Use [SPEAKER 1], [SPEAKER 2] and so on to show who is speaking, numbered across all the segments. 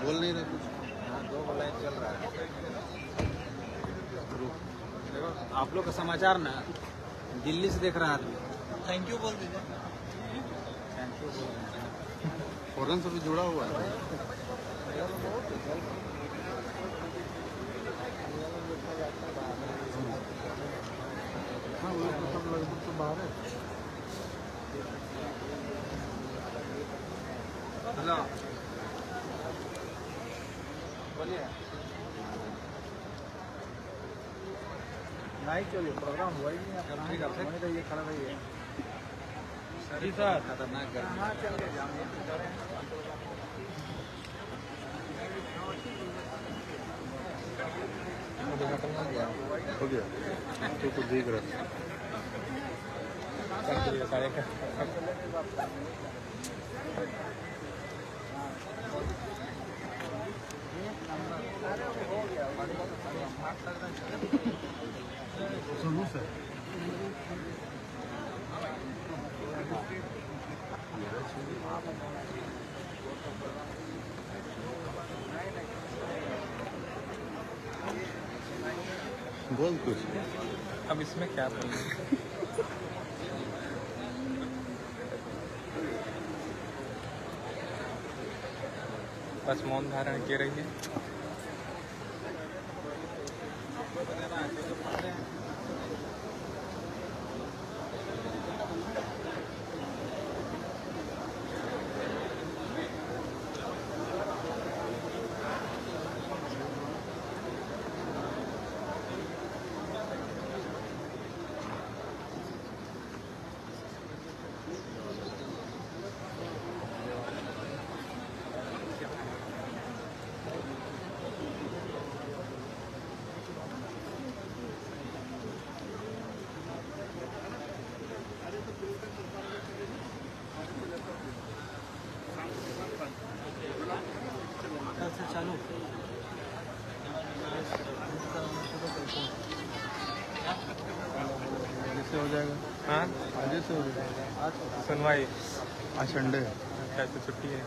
[SPEAKER 1] बोल नहीं रहे कुछ।
[SPEAKER 2] दो लाइन चल रहा है। देखो आप लोग का समाचार ना दिल्ली से देख रहा है आदमी।
[SPEAKER 1] थैंक यू बोल दीजिए।
[SPEAKER 2] थैंक यू बोल रहे हैं।
[SPEAKER 1] फौरन से भी जुड़ा हुआ है। हाँ वो तो सब लगभग तो बाहर है।
[SPEAKER 2] हेलो बोलिए।
[SPEAKER 1] नहीं चलिए प्रोग्राम हुआ ही नहीं।
[SPEAKER 2] अब ठीक है
[SPEAKER 1] ये खड़ा रहिए।
[SPEAKER 2] जी सर खतरनाक गर्मी।
[SPEAKER 1] हो गया तो कुछ देख रहा सुनो सर। बोल कुछ।
[SPEAKER 2] अब इसमें क्या बोलूं? बस मौन धारण किए रहिए।
[SPEAKER 1] चालू से हो जाएगा।
[SPEAKER 2] हाँ
[SPEAKER 1] आज से हो जाएगा। आज
[SPEAKER 2] सुनवाई
[SPEAKER 1] आज संडे है।
[SPEAKER 2] क्या तो छुट्टी है।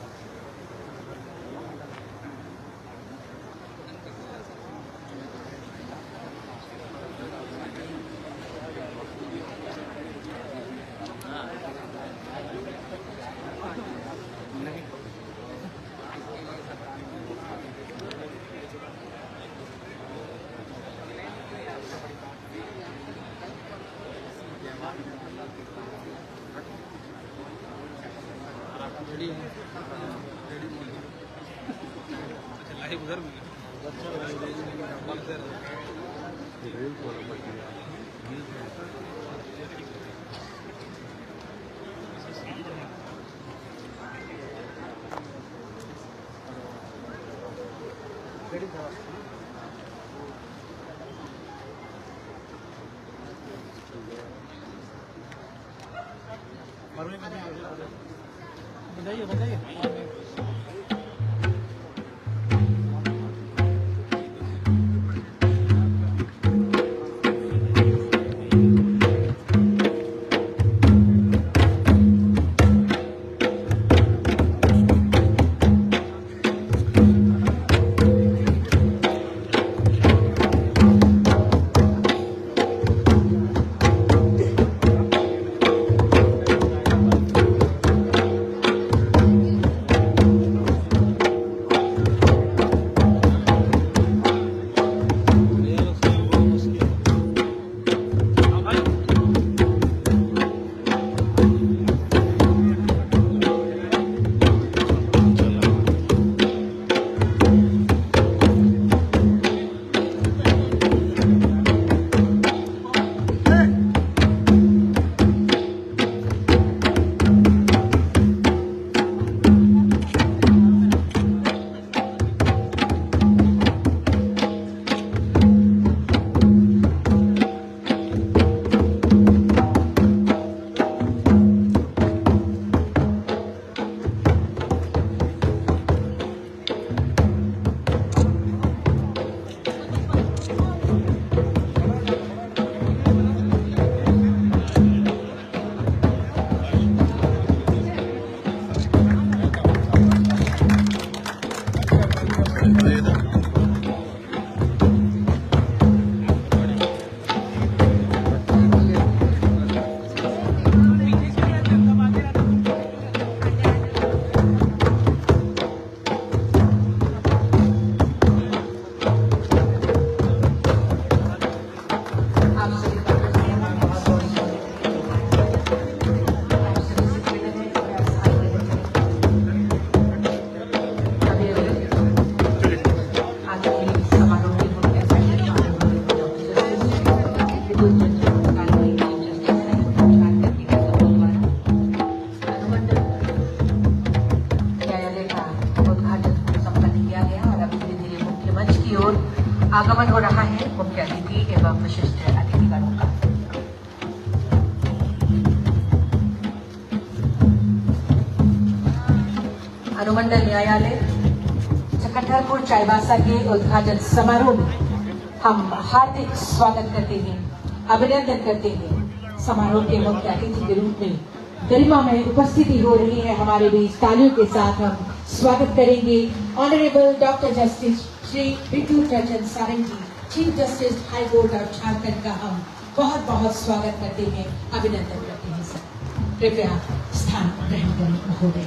[SPEAKER 2] रेडी है। अच्छा लाइव उधर में
[SPEAKER 1] बताइए बताइए।
[SPEAKER 3] आगमन हो रहा है मुख्य अतिथि एवं विशिष्ट अतिथिगणों का। अनुमंडल न्यायालय चकधरपुर चाईबासा के उद्घाटन समारोह में हम हार्दिक स्वागत करते हैं, अभिनंदन करते हैं। समारोह के मुख्य अतिथि के रूप में गरिमा में उपस्थिति हो रही है हमारे बीच। तालियों के साथ हम स्वागत करेंगे honourable doctor justice Shri Vidyut Ranjan Sarangi, chief justice high court of Jharkhand का हम बहुत बहुत स्वागत करते हैं, अभिनंदन करते हैं। सर कृपया स्थान ग्रहण करें महोदय।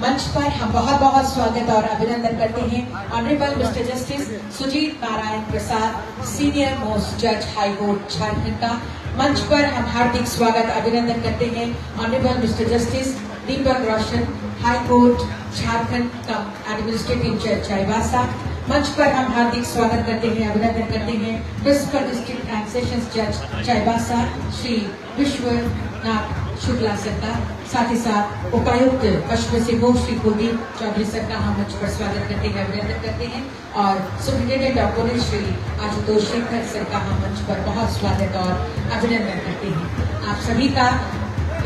[SPEAKER 3] मंच पर हम बहुत बहुत स्वागत और अभिनंदन करते हैं honourable mister justice Sujit Narayan Prasad, senior most जज हाई कोर्ट झारखंड का। मंच पर हम हार्दिक स्वागत अभिनंदन करते हैं honourable mister justice Deepak Roshan, high court Jharkhand का एडमिनिस्ट्रेटिव जज चाईबासा। मंच पर हम हार्दिक स्वागत करते हैं, अभिनंदन करते हैं प्रिंसिपल डिस्ट्रिक्ट एंड सेशंस जज चाईबासा श्री विश्वनाथ शुक्ला सर का। साथ ही साथ उपायुक्त पश्चिम सिंहभूम श्री कुलदीप चौधरी सर का हम मंच पर स्वागत करते हैं, अभिनंदन करते हैं। और superintendent of police Shri Ashutosh Shekhar sir का हम मंच पर बहुत स्वागत और अभिनंदन करते हैं। आप सभी का,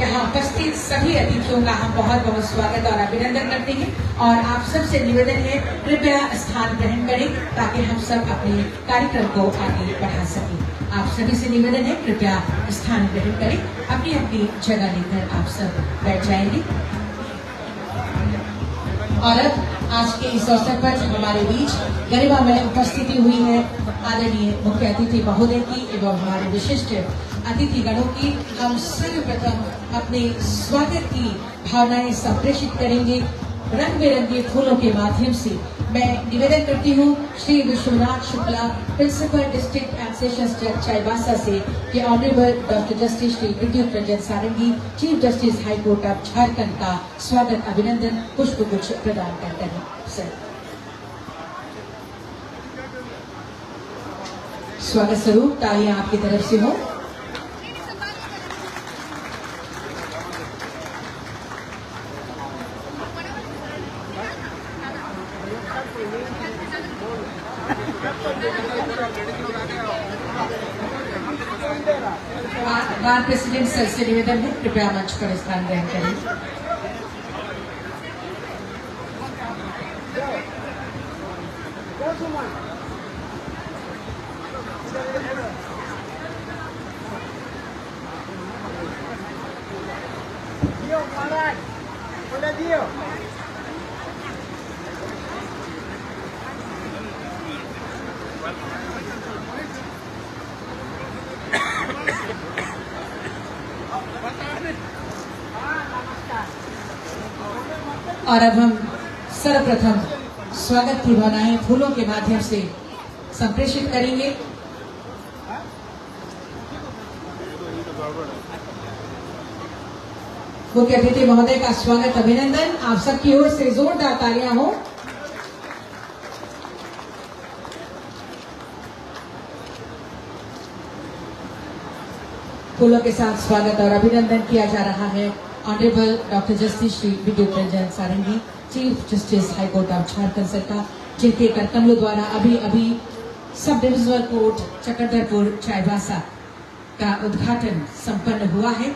[SPEAKER 3] यहाँ उपस्थित सभी अतिथियों का हम बहुत बहुत स्वागत और अभिनंदन करते हैं। और आप सबसे निवेदन है कृपया स्थान ग्रहण करें ताकि हम सब अपने कार्यक्रम को आगे बढ़ा सकें। आप सभी से निवेदन है कृपया स्थान ग्रहण करें, अपनी अपनी जगह लेकर आप सब बैठ जाएंगे। और अब आज के इस अवसर पर हमारे बीच गरिमा में उपस्थिति हुई है आदरणीय मुख्य अतिथि महोदय की एवं हमारे विशिष्ट अतिथिगणों की, हम सर्वप्रथम अपने स्वागत की भावनाएं संप्रेषित करेंगे रंग बिरंगे फूलों के माध्यम से। मैं निवेदन करती हूँ Shri Vishwanath Shukla, principal district and sessions जज चाईबासा से कि honourable doctor justice Shri Vidyut Ranjan Sarangi, chief justice high court of Jharkhand का स्वागत अभिनंदन पुष्पगुच्छ प्रदान करते हैं। सर स्वागत स्वरूप तालियां आपकी तरफ से हो। बार प्रेसिडेंट सर से निवेदन है कृपया मंच पर स्थान ग्रहण करें। और अब हम सर्वप्रथम स्वागत की भावनाएं फूलों के माध्यम से संप्रेषित करेंगे। मुख्य अतिथि महोदय का स्वागत अभिनंदन आप सबकी ओर से जोरदार तालियां हो। फूलों के साथ स्वागत और अभिनंदन किया जा रहा है honourable doctor justice Shri Vidyut Ranjan Sarangi, chief justice high court of Jharkhand sir का, जिनके करकमलों द्वारा अभी अभी sub divisional court Chakradharpur Chaibasa का उद्घाटन संपन्न हुआ है।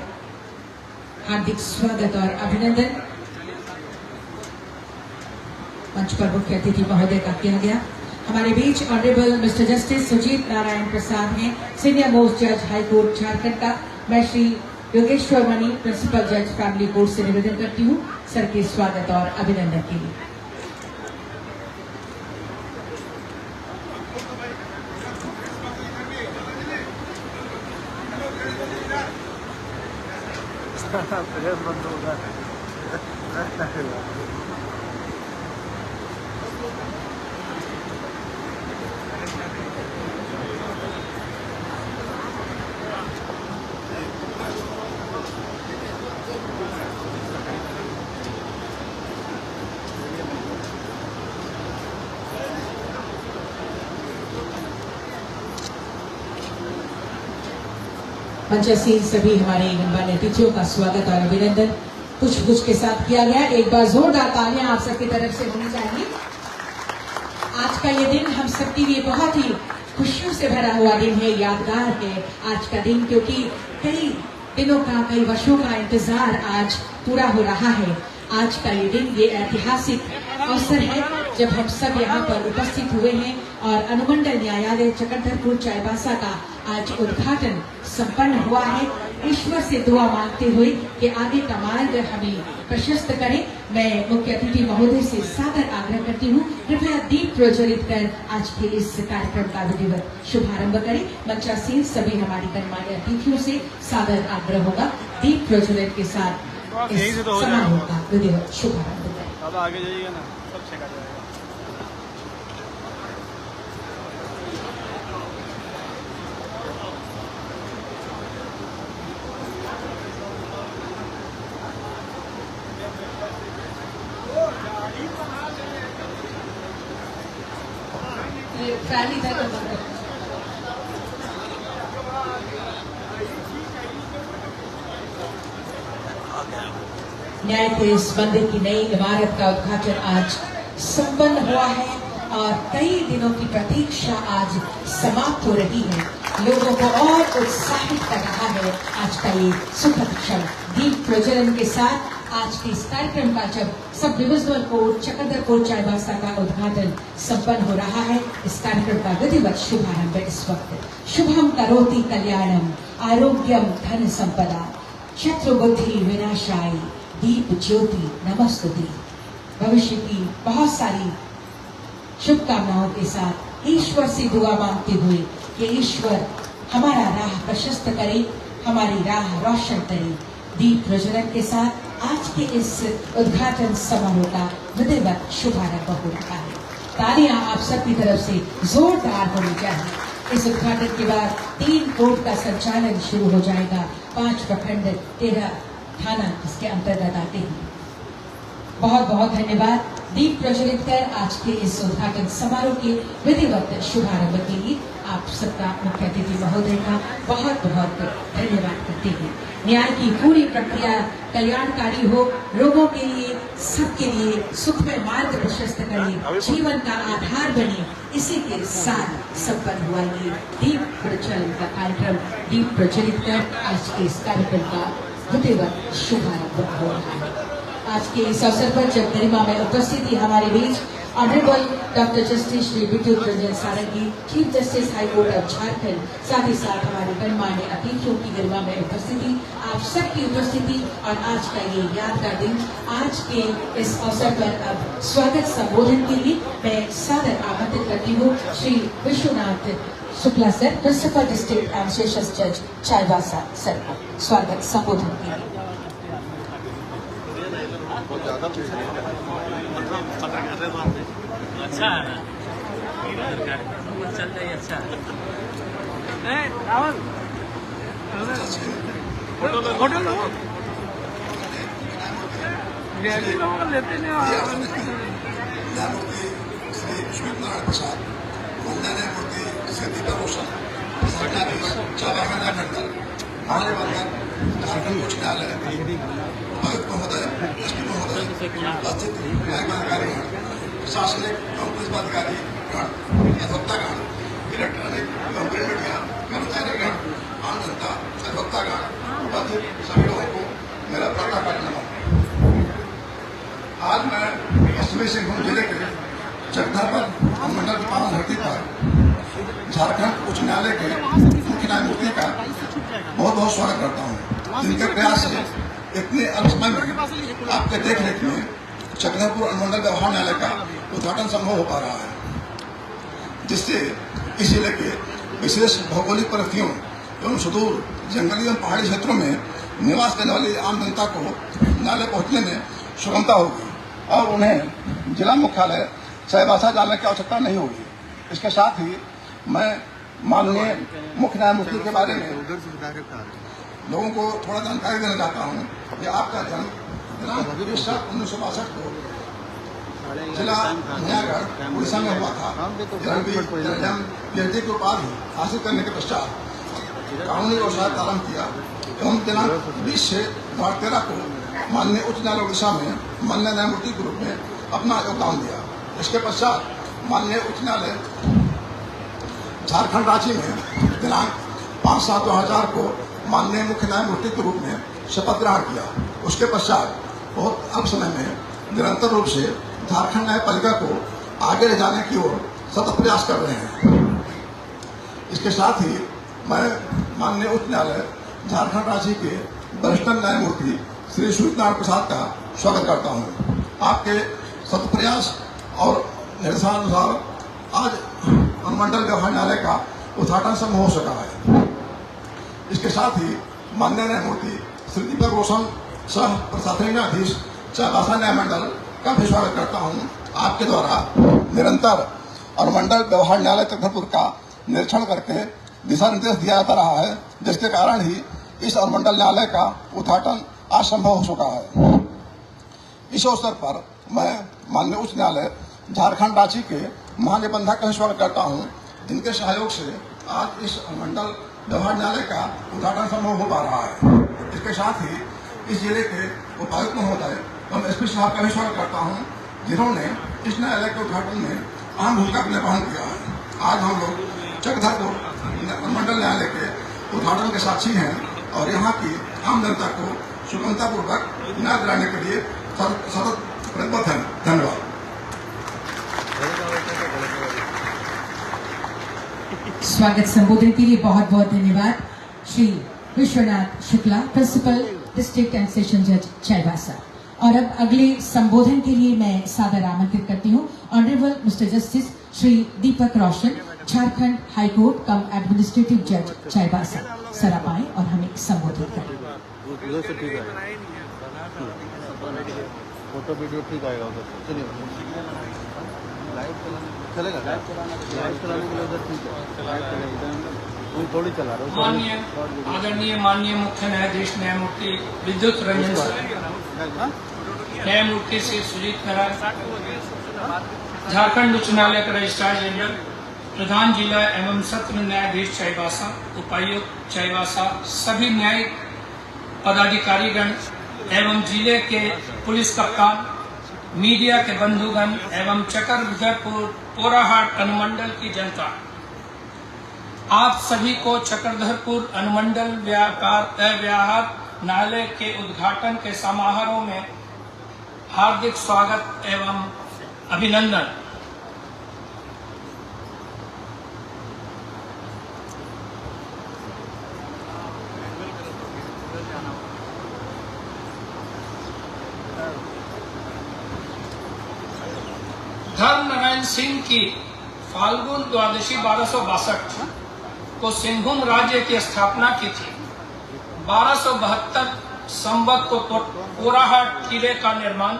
[SPEAKER 3] हार्दिक स्वागत और अभिनंदन मंच पर मुख्य अतिथि महोदय का किया गया। हमारे बीच honourable mister justice Sujit Narayan Prasad हैं, सीनियर मोस्ट जज हाई कोर्ट झारखंड का। मैं श्री योगेश्वर मणि, प्रिंसिपल जज फैमिली कोर्ट से निवेदन करती हूँ सर के स्वागत और अभिनंदन के लिए।
[SPEAKER 1] बंद होगा।
[SPEAKER 3] मंचासीन सभी हमारे गणमान्य अतिथियों का स्वागत और अभिनंदन पुष्पगुच्छ के साथ किया गया। एक बार जोरदार तालियां आप सबकी तरफ से होनी चाहिए। आज का ये दिन हम सबके लिए बहुत ही खुशियों से भरा हुआ दिन है, यादगार है आज का दिन, क्योंकि कई दिनों का, कई वर्षों का इंतजार आज पूरा हो रहा है। आज का ये दिन, ये ऐतिहासिक अवसर है जब हम सब यहाँ पर उपस्थित हुए हैं और अनुमंडल न्यायालय चकधरपुर चाईबासा का आज उद्घाटन संपन्न हुआ है। ईश्वर से दुआ मांगते हुए कि आगे का मार्ग हमें प्रशस्त करें, मैं मुख्य अतिथि महोदय से सादर आग्रह करती हूँ, कृपया दीप प्रज्वलित कर आज के इस कार्यक्रम का विधिवत शुभारंभ करें। मंचासीन सभी हमारी गणमान्य अतिथियों से सादर आग्रह होगा, दीप प्रज्वलित के साथ इस समारोह का विधिवत शुभारंभ करें।
[SPEAKER 1] आगे जाइएगा ना, सब छेका जाएगा।
[SPEAKER 3] ये फैन इधर का बंद करो। न्यायाधीश मंदिर की नई इमारत का उद्घाटन आज संपन्न हुआ है और कई दिनों की प्रतीक्षा आज समाप्त हो रही है। लोगों को और उत्साहित कर रहा है आज का ये सुखद क्षण। दीप प्रज्वलन के साथ आज के इस कार्यक्रम का जब sub divisional court Chakradharpur Chaibasa का उद्घाटन संपन्न हो रहा है, इस कार्यक्रम का विधिवत शुभारंभ इस वक्त। शुभम करोति कल्याणम आरोग्यम धन संपदा शत्रुबुद्धि विनाशाय दीप ज्योति नमस्तुते। भविष्य की बहुत सारी शुभकामनाओं के साथ ईश्वर से दुआ मांगते हुए कि ईश्वर हमारा राह प्रशस्त करे, हमारी राह रोशन करे। दीप प्रज्वलन के साथ आज के इस उद्घाटन समारोह का विधिवत शुभारंभ हो रहा है। तालियां आप सबकी तरफ से जोरदार होनी चाहिए। इस उद्घाटन के बाद 3 कोर्ट का संचालन शुरू हो जाएगा। 5 प्रखंड 13 थाना इसके अंतर्गत आते हैं। बहुत बहुत धन्यवाद। दीप प्रज्वलित कर आज के इस उद्घाटन समारोह के विधिवत शुभारंभ के लिए आप सबका मुख्य अतिथि महोदय का बहुत बहुत धन्यवाद करते हैं। न्याय की पूरी प्रक्रिया कल्याणकारी हो, लोगों के लिए, सबके लिए सुखमय मार्ग प्रशस्त करे, जीवन का आधार बने, इसी के साथ संपन्न हुआ ये दीप प्रज्वलन का कार्यक्रम। दीप प्रज्वलित कर आज के इस कार्यक्रम का विधिवत शुभारंभ हो रहा है। आज के इस अवसर पर जब गरिमा में उपस्थित थी हमारे बीच honourable doctor justice Shri Vidyut Ranjan Sarangi, chief justice high court of Jharkhand, साथ ही साथ हमारे गणमान्य अतिथियों की गरिमा में उपस्थिति, आप सबकी उपस्थिति और आज का ये यादगार दिन। आज के इस अवसर पर अब स्वागत संबोधन के लिए मैं सादर आमंत्रित करती हूँ Shri Vishwanath Shukla sir, principal district and sessions जज चाईबासा सर को स्वागत संबोधन के लिए।
[SPEAKER 2] अच्छा है ना, चल रही अच्छा है।
[SPEAKER 1] होटल लेते नहीं।
[SPEAKER 4] प्रसाद न्यायमूर्ति श्री दीपक रोशन, झारखंड उच्च न्यायालय उपायुक्त महोदय, एसपी महोदय, उपस्थित न्यायिक प्रशासनिक एवं पुलिस अधिकारी अधिवक्तागण, इलेक्ट्रॉनिक एवं प्रिंट मीडिया कर्मचारीगण, आम जनता, अधिवक्तागण, उपस्थित सभी लोगों को मेरा प्रातःकाल नमन। आज मैं पश्चिमी सिंहभूम जिले के चकधरपुर अनुमंडल की पावन धरती पर झारखंड उच्च न्यायालय के मुख्य न्यायमूर्ति का बहुत बहुत स्वागत करता हूँ, जिनके प्रयास से इतने अल्प समय में आपके देख रेख में चकधरपुर अनुमंडल व्यवहार न्यायालय का उद्घाटन संभव हो पा रहा है, जिससे इस जिले के विशेष भौगोलिक परिस्थितियों एवं सुदूर जंगली एवं पहाड़ी क्षेत्रों में निवास करने वाली आम जनता को न्यायालय पहुंचने में सुगमता होगी और उन्हें जिला मुख्यालय चाईबासा जाने की आवश्यकता नहीं होगी। इसके साथ ही मैं माननीय मुख्य न्यायमूर्ति के बारे में लोगों को थोड़ा जानकारी देना चाहता हूँ कि आपका जन्म दिनांक 20/7/1962 को जिला न्यायगढ़ उड़ीसा में हुआ था। पीएचडी की उपाधि हासिल करने के पश्चात कानूनी व्यवसाय प्रारंभ किया एवं दिनांक 20 से 2013 को माननीय उच्च न्यायालय उड़ीसा में माननीय न्यायमूर्ति के रूप में अपना योगदान दिया। इसके पश्चात माननीय उच्च न्यायालय झारखंड रांची में दिनांक 5/7/2000 को माननीय मुख्य न्यायमूर्ति के रूप में शपथ ग्रहण किया। उसके पश्चात बहुत अल्प समय में निरंतर रूप से झारखंड न्यायपालिका को आगे ले जाने की ओर सतत प्रयास कर रहे हैं। इसके साथ ही मैं माननीय उच्च न्यायालय झारखंड रांची के वरिष्ठ न्यायमूर्ति श्री सूर्यनारायण प्रसाद का स्वागत करता हूँ। आपके सतत प्रयास और निर्देशानुसार आज अनुमंडल व्यवहार न्यायालय का उद्घाटन संभव हो सका है। इसके साथ ही माननीय न्यायमूर्ति श्री दीपक रोशन सह प्रशासनिक न्यायाधीश चाईबासा न्यायमंडल का भी स्वागत करता हूँ। आपके द्वारा निरंतर अनुमंडल व्यवहार न्यायालय चक्रधरपुर का निरीक्षण करके दिशा निर्देश दिया जाता रहा है, जिसके कारण ही इस अनुमंडल न्यायालय का उद्घाटन आज संभव हो चुका है। इस अवसर पर मैं माननीय उच्च न्यायालय झारखंड रांची के महानिबंधक का स्वागत करता हूं, जिनके सहयोग से आज इस अनुमंडल व्यवहार न्यायालय का उद्घाटन संभव हो पा रहा है। इसके साथ ही इस जिले के उपायुक्त महोदय एवं एसपी साहब का भी स्वागत करता हूं, जिन्होंने इस न्यायालय के उद्घाटन में अहम भूमिका का निर्वहन किया है। आज हम लोग चक्रधरपुर अनुमंडल न्यायालय के उद्घाटन के साक्षी हैं और यहाँ की आम जनता को सुगमतापूर्वक न्याय दिलाने के लिए सतत प्रतिबद्ध हैं। धन्यवाद।
[SPEAKER 3] स्वागत संबोधन के लिए बहुत बहुत धन्यवाद Shri Vishwanath Shukla, principal district and session जज चाईबासा। और अब अगले संबोधन के लिए मैं सादर आमंत्रित करती हूँ honourable mister justice Shri Deepak Roshan, Jharkhand high court कम एडमिनिस्ट्रेटिव जज चाईबासा। सर आप आए और हमें संबोधित करें।
[SPEAKER 5] फोटो वीडियो ठीक आएगा उधर से। चलिए लाइव चलेगा, लाइव चलाने के लिए उधर ठीक है, लाइव चलेगा, वही थोड़ी चला रहा हूँ।
[SPEAKER 1] आदरणीय माननीय मुख्य न्यायाधीश न्यायमूर्ति विद्युत रंजन सर, न्यायमूर्ति श्री सुजीत नारायण, झारखंड उच्च न्यायालय के रजिस्ट्रार जनरल, प्रधान जिला एवं सत्र न्यायाधीश चाईबासा, उपायुक्त चाईबासा, सभी न्यायिक पदाधिकारीगण एवं जिले के पुलिस कप्तान, मीडिया के बंधुगण एवं चक्रधरपुर पोराहाट अनुमंडल की जनता, आप सभी को चक्रधरपुर अनुमंडल व्यवहार न्यायालय के उद्घाटन के समारोह में हार्दिक स्वागत एवं अभिनंदन। धर्म नारायण सिंह की फाल्गुन द्वादशी 1262 को सिंहभूम राज्य की स्थापना की थी। 1272 संवत को पोराहाट किले का निर्माण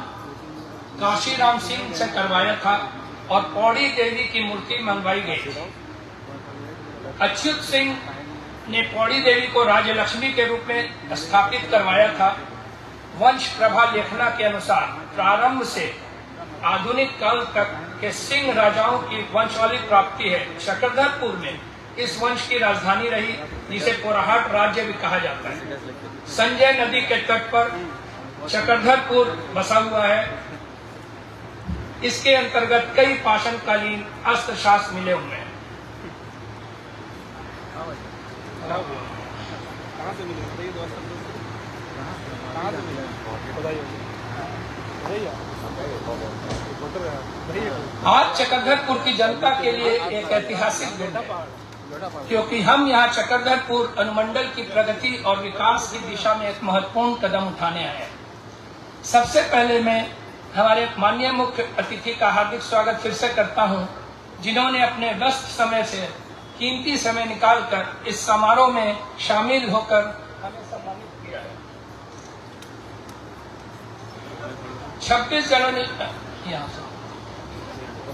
[SPEAKER 1] काशीराम सिंह से करवाया था और पौड़ी देवी की मूर्ति मंगवाई गई थी। अच्युत सिंह ने पौड़ी देवी को राजलक्ष्मी के रूप में स्थापित करवाया था। वंश प्रभा लेखना के अनुसार प्रारंभ से आधुनिक काल तक के सिंह राजाओं की वंशावली प्राप्ति है। चक्रधरपुर में इस वंश की राजधानी रही, जिसे पोराहाट राज्य भी कहा जाता है। संजय नदी के तट पर चक्रधरपुर बसा हुआ है। इसके अंतर्गत कई पाषाणकालीन अस्त्र शास्त्र मिले हुए हैं। आज चक्रधरपुर की जनता के लिए एक ऐतिहासिक दिन है, क्योंकि हम यहाँ चक्रधरपुर अनुमंडल की प्रगति और विकास की दिशा में एक महत्वपूर्ण कदम उठाने आए हैं। सबसे पहले मैं हमारे माननीय मुख्य अतिथि का हार्दिक स्वागत फिर से करता हूँ, जिन्होंने अपने व्यस्त समय से कीमती समय निकालकर इस समारोह में शामिल होकर हमें सम्मानित किया है। 26 जनवरी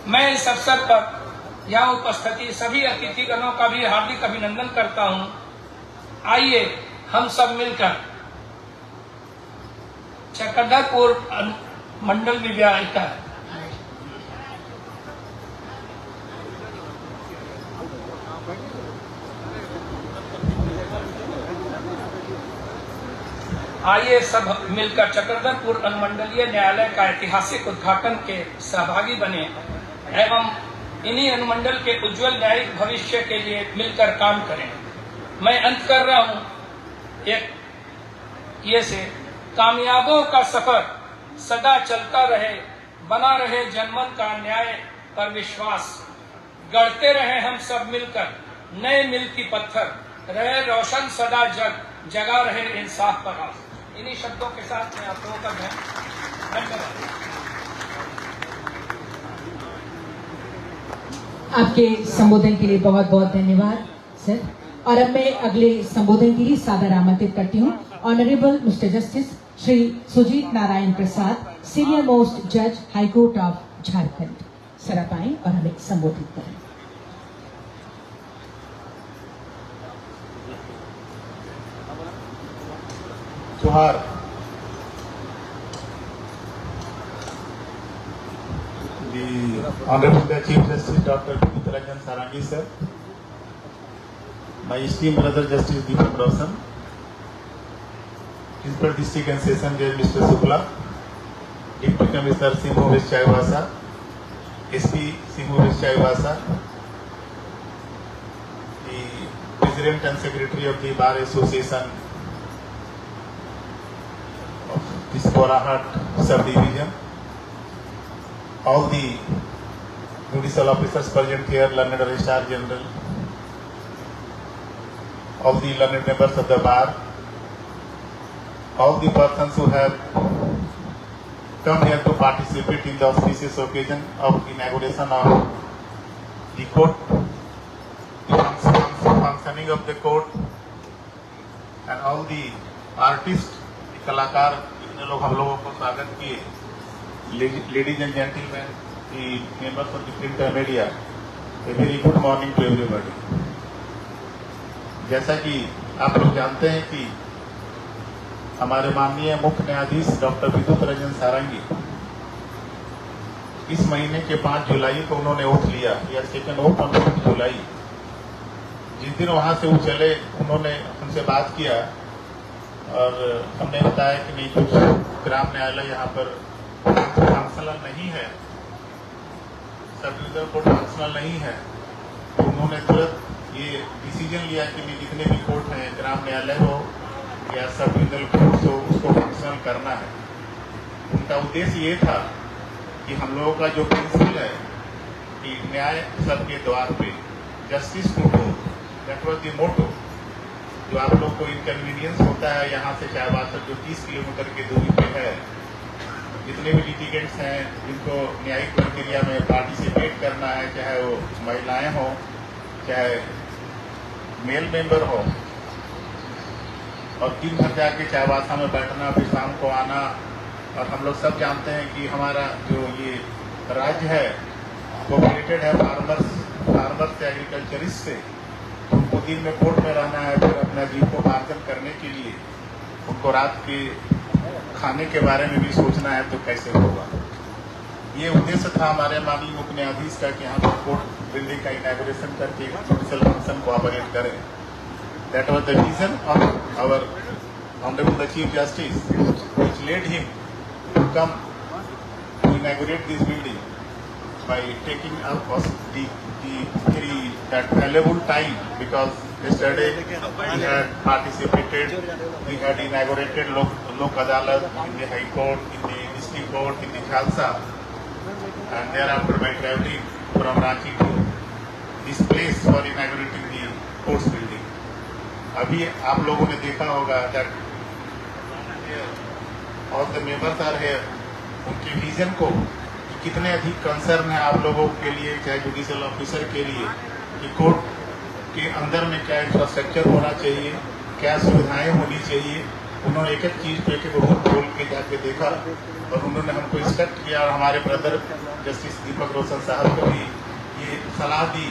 [SPEAKER 1] मैं इस अवसर पर यहाँ उपस्थित सभी अतिथिगणों का भी हार्दिक अभिनंदन करता हूँ। आइए हम सब मिलकर चक्रधरपुर मंडल विद्यालय आइए सब मिलकर चक्रधरपुर अनुमंडलीय न्यायालय का ऐतिहासिक उद्घाटन के सहभागी बने एवं इन्हीं अनुमंडल के उज्जवल न्यायिक भविष्य के लिए मिलकर काम करें। मैं अंत कर रहा हूं एक ये से, कामयाबों का सफर सदा चलता रहे, बना रहे जनमन का न्याय पर विश्वास, गढ़ते रहे हम सब मिलकर नए मिल की पत्थर, रहे रोशन सदा जग, जगा रहे इंसाफ पर आस। इन्हीं शब्दों के साथ मैं आप लोगों का धन्यवाद।
[SPEAKER 3] आपके संबोधन के लिए बहुत बहुत धन्यवाद सर। और अब मैं अगले संबोधन के लिए सादर आमंत्रित करती हूँ honourable mister justice Shri Sujit Narayan Prasad, senior most जज high court of Jharkhand. Sir आप आएं और हमें संबोधित करें।
[SPEAKER 6] जोहार। The Honorable Chief Justice Dr. Vidut Ranjan Sarangi sir, my esteemed brother Justice Deepak Roshan, Principal District and Session Judge Mr. Shukla, Deputy Commissioner Simho West Chaivasa, SP Simho West Chaivasa, the President and Secretary of the Bar Association of this Borahat Subdivision, all the judicial officers present here, learned Registrar General, all the learned members of the bar, all the persons who have come here to participate in the auspicious occasion of inauguration of the court, the functioning of the court, and all the artists, the कलाकार, जितने लोग हम लोगों को स्वागत किए, ladies and gentlemen, the members of the print and media, a very good morning to everybody. जैसा कि आप लोग जानते हैं कि हमारे माननीय मुख्य न्यायाधीश डॉक्टर विद्युत रंजन सारंगी इस महीने के 5 जुलाई को उन्होंने ओथ लिया, या सेकंड ओथ ऑन 5 जुलाई। जिस दिन वहां से वो चले, उन्होंने हमसे बात किया और हमने बताया कि नहीं, कुछ ग्राम न्यायालय यहाँ पर फंक्शनल नहीं है, सब डिविजन कोर्ट फंक्शनल नहीं है। तो उन्होंने तुरंत ये डिसीजन लिया कि नहीं, जितने भी कोर्ट हैं, ग्राम न्यायालय हो या सब डिविजनल कोर्ट हो, उसको फंक्शनल करना है। उनका उद्देश्य ये था कि हम लोगों का जो प्रिंसिपल है कि न्याय सबके द्वार पे, justice to all, that was the motto. जो आप लोग को इनकन्वीनियंस होता है यहाँ से चाईबासा जो 30 किलोमीटर की दूरी पे है, जितने भी लिटिगेंट्स हैं जिनको न्यायिक प्रक्रिया में पार्टिसिपेट करना है, चाहे वो महिलाएं हों चाहे मेल मेंबर हो, और दिन भर जाके चाईबासा में बैठना, फिर शाम को आना। और हम लोग सब जानते हैं कि हमारा जो ये राज्य है पॉपुलेटेड है फार्मर्स से, एग्रीकल्चरिस्ट से। उनको दिन में कोर्ट में रहना है, फिर अपना जीविकोपार्जन करने के लिए उनको रात के खाने के बारे में भी सोचना है, तो कैसे होगा। ये उद्देश्य था हमारे माननीय मुख्य न्यायाधीश का कि यहाँ पर कोर्ट बिल्डिंग का इनॉग्रेशन करके जुडिशियल फंक्शन को ऑपरेट करें। That was the reason of our honourable the chief justice which led him to come to inaugurate this building by taking up that valuable time, because yesterday we had participated, we had inaugurated Lok Adalat in the High Court, in the District Court, in the Khalsa, and thereafter by travelling from Ranchi to this place for inaugurating the courts building. अभी आप लोगों ने देखा होगा that all the members are here, उनके vision को कितने अधिक कंसर्न है आप लोगों के लिए, चाहे जुडिशियल ऑफिसर के लिए, कि कोर्ट के अंदर में क्या इंफ्रास्ट्रक्चर होना चाहिए, क्या सुविधाएं होनी चाहिए। उन्होंने एक एक चीज पे एक एक रूम खोल के जाके देखा और उन्होंने हमको इंस्ट्रक्ट किया, और हमारे ब्रदर जस्टिस दीपक रोशन साहब को भी ये सलाह दी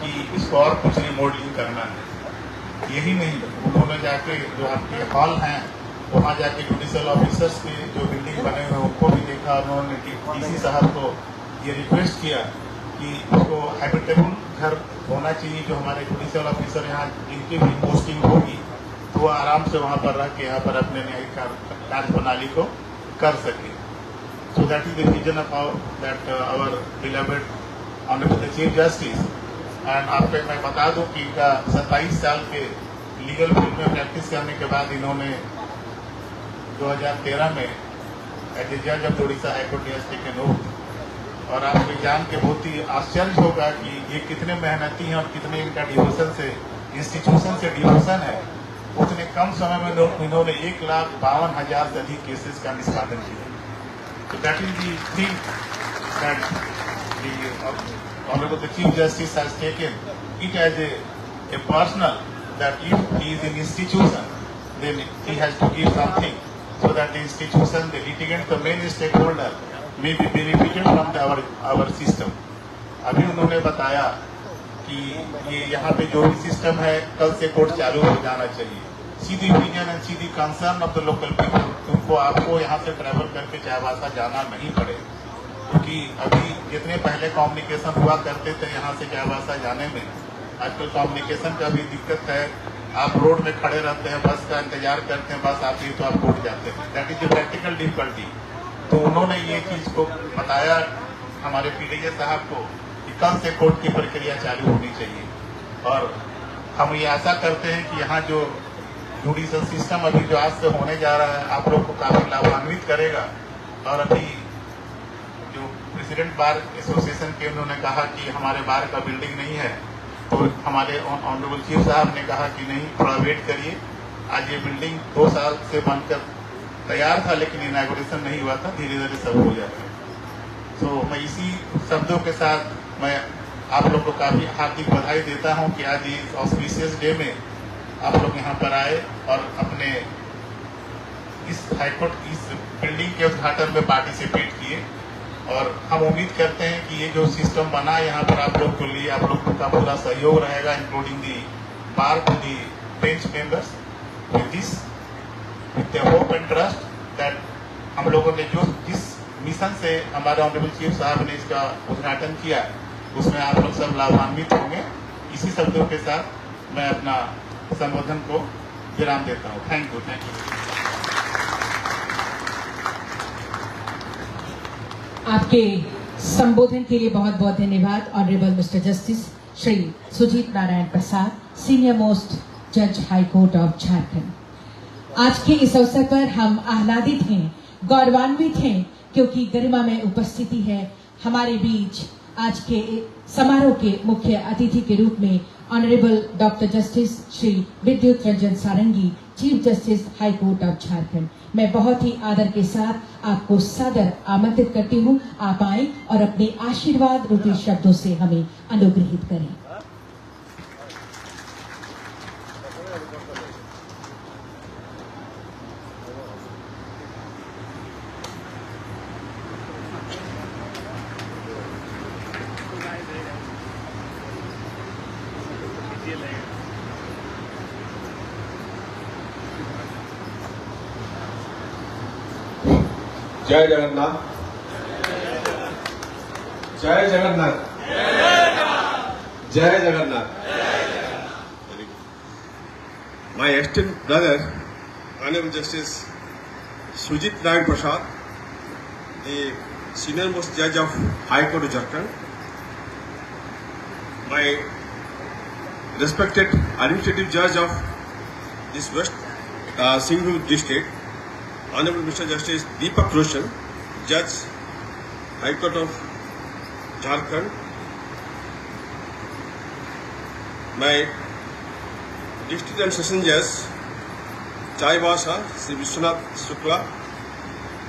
[SPEAKER 6] कि इसको और कुछ रिमॉडलिंग करना है। यही नहीं, उन्होंने जाके जो आपके हॉल हैं वहाँ जाके जुडिशियल ऑफिसर्स के जो बिल्डिंग बने हुए उनको भी देखा, और उन्होंने डीसी साहब को ये रिक्वेस्ट किया कि उसको हैबिटेबल घर होना चाहिए, जो हमारे जुडिशियल ऑफिसर यहाँ जिनकी भी पोस्टिंग होगी तो वो आराम से वहाँ पर रह के यहाँ पर अपने न्यायिक कार्य प्रणाली को कर सके। So that is the vision of that our beloved honourable the chief justice. And आपको मैं बता दूं कि इनका 27 साल के लीगल फील्ड में प्रैक्टिस करने के बाद इन्होंने 2013 में एज ए जज of Orissa high court taken oath. और आपको जान के बहुत ही आश्चर्य होगा कि ये कितने मेहनती हैं और कितने इनका डिवोशन से इंस्टीट्यूशन से डिवोशन है। उतने कम समय में इन्होंने 1,52,000 से अधिक केसेस का निष्पादन किया। तो that is the thing that honourable the chief justice has taken it as a personal that if he is in institution then he has to give something so that the institution, the litigant, the main stakeholder may be benefited from our system. अभी उन्होंने बताया कि ये यहाँ पे जो भी system है कल से कोर्ट चालू हो जाना चाहिए। सीधी ओपिनियन एंड सीधी concern of the local people. तुमको आपको यहाँ से ट्रैवल करके चाईबासा जाना नहीं पड़े, क्योंकि अभी जितने पहले कम्युनिकेशन हुआ करते थे यहाँ से चाईबासा जाने में, आजकल कम्युनिकेशन का भी दिक्कत है। आप रोड में खड़े रहते हैं, बस का इंतजार करते हैं, बस आती है तो आप कोर्ट जाते हैं। That is a practical difficulty. तो उन्होंने ये चीज को बताया हमारे पीडीए साहब को कि कल से कोर्ट की प्रक्रिया चालू होनी चाहिए। और हम ये आशा करते हैं कि यहाँ जो जुडिशियल सिस्टम अभी जो आज से होने जा रहा है आप लोग को काफी लाभान्वित करेगा। और अभी जो प्रेसिडेंट बार एसोसिएशन के उन्होंने कहा कि हमारे बार का बिल्डिंग नहीं है, तो हमारे ऑनरेबल चीफ साहब ने कहा कि नहीं, थोड़ा वेट करिए। आज ये बिल्डिंग 2 साल से बनकर तैयार था लेकिन इनॉग्रेशन नहीं हुआ था, धीरे धीरे सब हो जाएगा। तो मैं इसी शब्दों के साथ मैं आप लोग को काफी हार्दिक बधाई देता हूं कि आज इस ऑस्पिशियस डे में आप लोग यहाँ पर आए और अपने इस हाईकोर्ट इस बिल्डिंग के उद्घाटन में पार्टिसिपेट किए। और हम उम्मीद करते हैं कि ये जो सिस्टम बना यहाँ पर आप लोग के लिए आप लोगों का पूरा सहयोग रहेगा, including the bar to the bench members. With this with the hope and trust that हम लोगों ने जो जिस मिशन से हमारे ऑनरेबल चीफ साहब ने इसका उद्घाटन किया उसमें आप लोग सब लाभान्वित होंगे। इसी शब्दों के साथ मैं अपना संबोधन को विराम देता हूँ। Thank you.
[SPEAKER 3] आपके संबोधन के लिए बहुत बहुत धन्यवाद honourable mister justice Shri Sujit Narayan Prasad, senior most जज हाई कोर्ट ऑफ झारखंड। आज के इस अवसर पर हम आह्लादित हैं, गौरवान्वित हैं, क्योंकि गरिमा में उपस्थिति है हमारे बीच आज के समारोह के मुख्य अतिथि के रूप में honourable doctor justice Shri Vidyut Ranjan Sarangi, chief justice high court of Jharkhand. मैं बहुत ही आदर के साथ आपको सादर आमंत्रित करती हूँ, आप आए और अपने आशीर्वाद रूपी शब्दों से हमें अनुग्रहित करें।
[SPEAKER 7] जय जगन्नाथ, जय जगन्नाथ, जय Jagannath. My esteemed brother, Honorable Justice Sujit Narayan Prasad, the senior most judge of High Court of Jharkhand, my respected administrative judge of this West Singhbhum district, Honorable Mr. Justice Deepak Roshan, Judge, High Court of Jharkhand, my District and Session Judge, Chaibasa, Sri Vishwanath Shukla,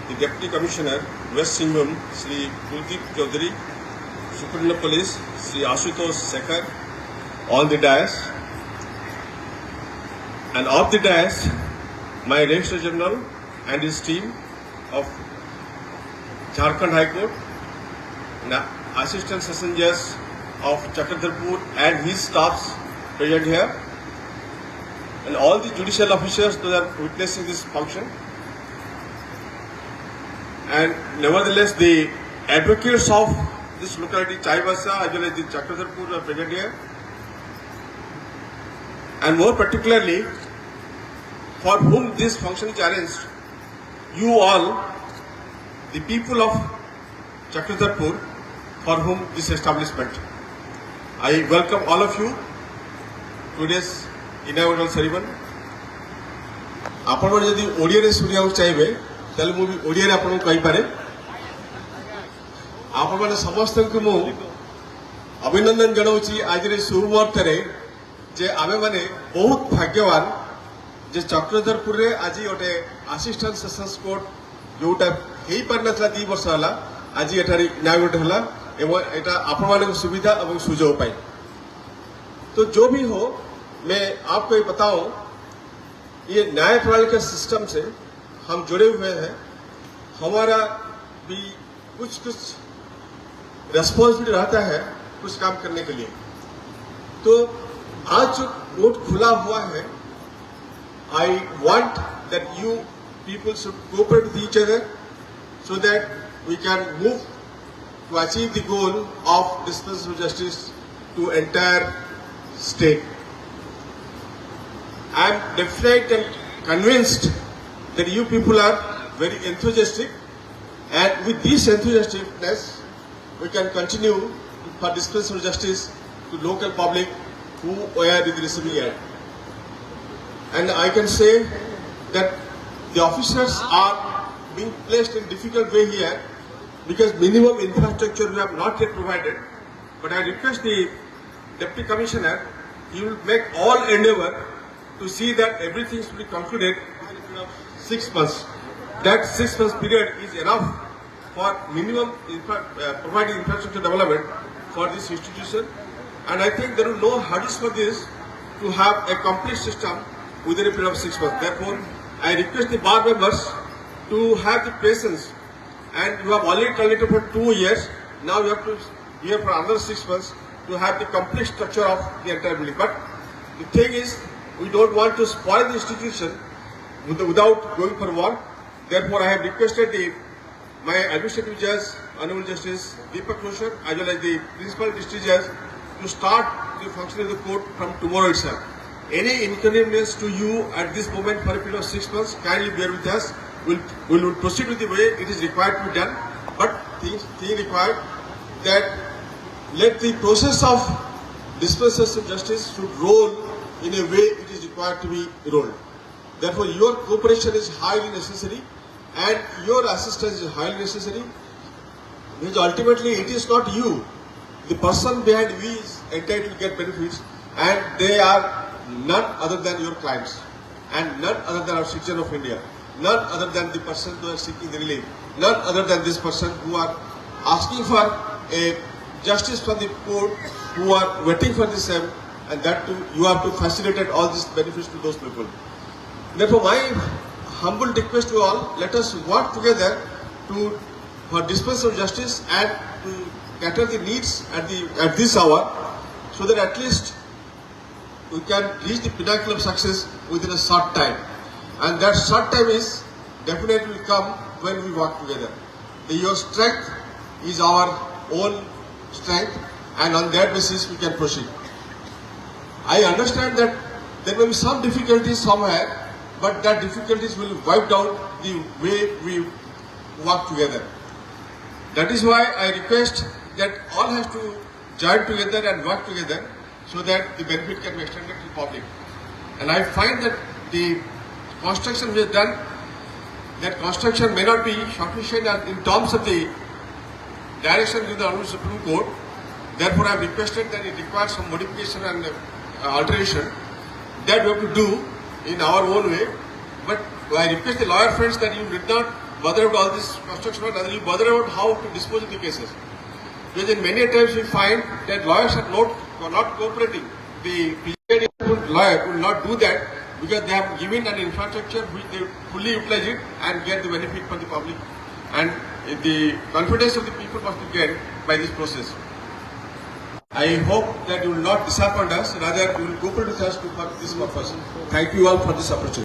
[SPEAKER 7] the Deputy Commissioner, West Singhbhum, Sri Kuldeep Chaudhary, Superintendent Police, Sri Ashutosh Sekhar, on the dais, and off the dais, my Registrar General and his team of Jharkhand High Court, Assistant Session Judge of Chakradharpur and his staffs present here, and all the judicial officers that are witnessing this function. And nevertheless, the advocates of this locality, Chaibasa as well as the Chakradharpur, are present here. And more particularly, for whom this function is arranged, you all, the people of Chakradharpur, for whom this establishment. I welcome all of you to today's inaugural ceremony. आपण जदि ओडिया रे सुनिया चाहिए ताले मु भी ओडिया रे आपन कहि पारे आपण माने समस्त को मु अभिनंदन जनाउची आज रे शुभमुहूर्त रे जे आमे माने बहुत भाग्यवान जे चक्रधरपुर रे आज ओटे असिस्टेंट सेशंस कोर्ट जोटा हेई पारनथला 2 वर्ष हला आज एठारी इनागुरेट हला एवं एटा आपण माने सुविधा एवं सुजोग पाई। तो जो भी हो मैं आपको ये बताऊं, ये न्याय प्रणाली के सिस्टम से हम जुड़े हुए हैं। हमारा भी कुछ रेस्पॉन्सिबिलिटी रहता है कुछ काम करने के लिए। तो आज जो कोर्ट खुला हुआ है, I want that you people should cooperate with each other so that we can move to achieve the goal of dispensation of justice to entire state. I am definitely convinced that you people are very enthusiastic, and with this enthusiasticness we can continue for dispensation of justice to local public who are in the receiving end. And I can say that the officers are being placed in difficult way here because minimum infrastructure we have not yet provided. But I request the Deputy Commissioner, he will make all endeavor to see that everything should be concluded within a period of 6 months. That 6 months period is enough for minimum providing infrastructure development for this institution. And I think there are no hurdles for this to have a complete system within a period of 6 months. Therefore, I request the bar members to have the patience. And you have already terminated for 2 years. Now you have to be here for another 6 months to have the complete structure of the entire building. But the thing is, we don't want to spoil the institution without going for war. Therefore, I have requested my administrative judge, Honorable Justice Deepak Roshan, as well as the principal district judge, to start the function of the court from tomorrow itself. Any inconvenience to you at this moment for a period of 6 months, kindly bear with us. We will proceed with the way it is required to be done. But thing required that let the process of dispensation of justice should roll in a way it is required to be rolled. Therefore, your cooperation is highly necessary and your assistance is highly necessary, because ultimately it is not you. The person behind we is entitled to get benefits, and they are none other than your clients and none other than our citizen of India, none other than the person who are seeking the relief, none other than this person who are asking for a justice from the court, who are waiting for the same, and that too, you have to facilitate all these benefits to those people. Therefore, my humble request to all, let us work together for dispensation of justice and to cater the needs at this hour, so that at least we can reach the pinnacle of success within a short time. And that short time is definitely will come when we work together. Your strength is our own strength, and on that basis we can proceed. I understand that there may be some difficulties somewhere, but that difficulties will wipe out the way we work together. That is why I request that all have to join together and work together so that the benefit can be extended to the public. And I find that the construction we have done, that construction may not be sufficient in terms of the direction of the Honorable Supreme Court. Therefore, I have requested that it requires some modification and alteration that we have to do in our own way. But I request the lawyer friends that you did not bother about all this construction, rather you bother about how to dispose of the cases. Because in many times we find that lawyers are not cooperating. The PID lawyer will not do that because they have given an infrastructure which they fully utilize it and get the benefit for the public. And the confidence of the people must be gained by this process. I hope that you will not disappoint us, rather you will cooperate with us for this purpose. Thank you all for this opportunity.